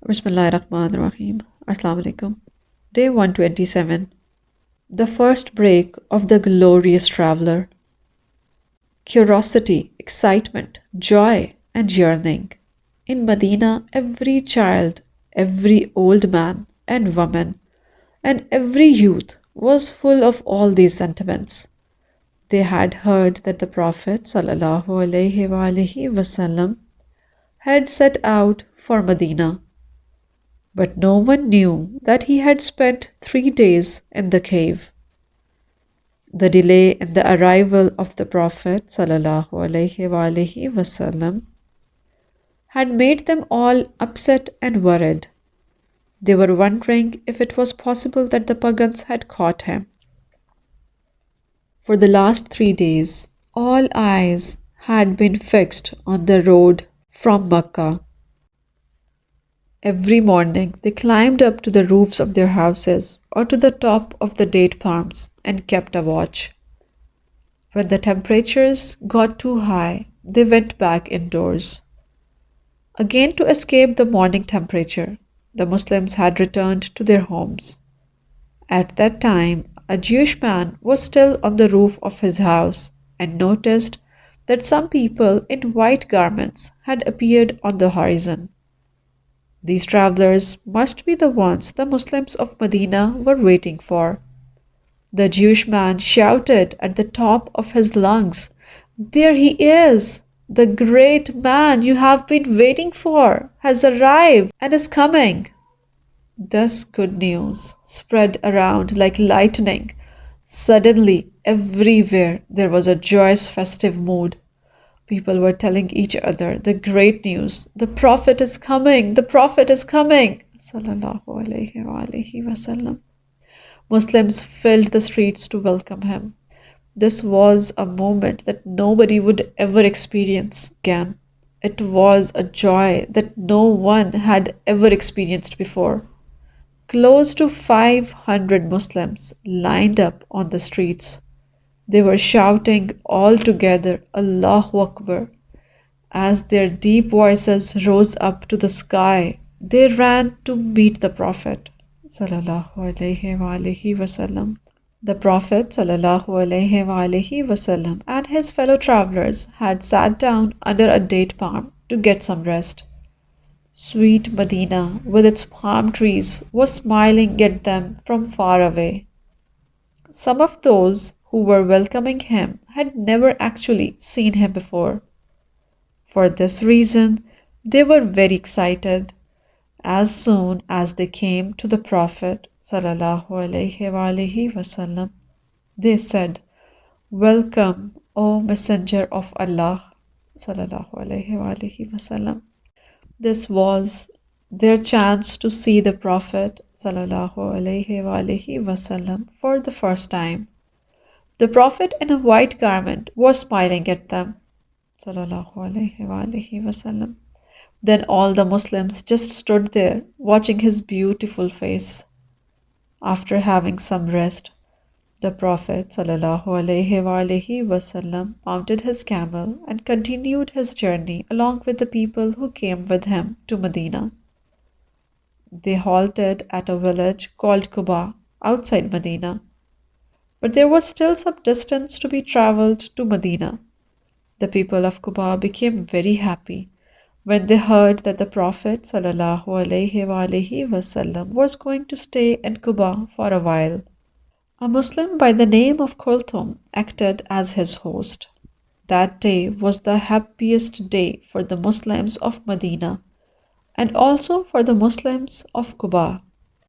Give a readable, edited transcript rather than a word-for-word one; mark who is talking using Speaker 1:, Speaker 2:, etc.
Speaker 1: Bismillahirrahmanirrahim. Assalamu alaikum. Day 127. The first break of the glorious traveler. Curiosity, excitement, joy, and yearning. In Medina, every child, every old man and woman, and every youth was full of all these sentiments. They had heard that the Prophet ﷺ had set out for Medina, but no one knew that he had spent 3 days in the cave. The delay in the arrival of the Prophet ﷺ had made them all upset and worried. They were wondering if it was possible that the pagans had caught him. For the last 3 days, all eyes had been fixed on the road from Makkah. Every morning they climbed up to the roofs of their houses or to the top of the date palms and kept a watch. When the temperatures got too high, they went back indoors. Again, to escape the morning temperature, the Muslims had returned to their homes. At that time, a Jewish man was still on the roof of his house and noticed that some people in white garments had appeared on the horizon. These travelers must be the ones the Muslims of Medina were waiting for. The Jewish man shouted at the top of his lungs, "There he is! The great man you have been waiting for has arrived and is coming." Thus good news spread around like lightning. Suddenly, everywhere there was a joyous festive mood. People were telling each other the great news. The Prophet is coming! The Prophet is coming! Sallallahu alayhi wasallam. Muslims filled the streets to welcome him. This was a moment that nobody would ever experience again. It was a joy that no one had ever experienced before. Close to 500 Muslims lined up on the streets. They were shouting all together, Allahu Akbar. As their deep voices rose up to the sky, they ran to meet the Prophet sallallahu alaihi wasallam. The Prophet sallallahu alaihi wasallam and his fellow travelers had sat down under a date palm to get some rest. Sweet Medina, with its palm trees, was smiling at them from far away. Some of those who were welcoming him had never actually seen him before. For this reason, they were very excited. As soon as they came to the Prophet ﷺ, they said, "Welcome, O Messenger of Allah." ﷺ. This was their chance to see the Prophet ﷺ for the first time. The Prophet in a white garment was smiling at them. ﷺ. Then all the Muslims just stood there watching his beautiful face. After having some rest, the Prophet ﷺ mounted his camel and continued his journey along with the people who came with him to Medina. They halted at a village called Quba outside Medina, but there was still some distance to be traveled to Medina. The people of Quba became very happy when they heard that the Prophet ﷺ was going to stay in Quba for a while. A Muslim by the name of Kulthum acted as his host. That day was the happiest day for the Muslims of Medina and also for the Muslims of Quba.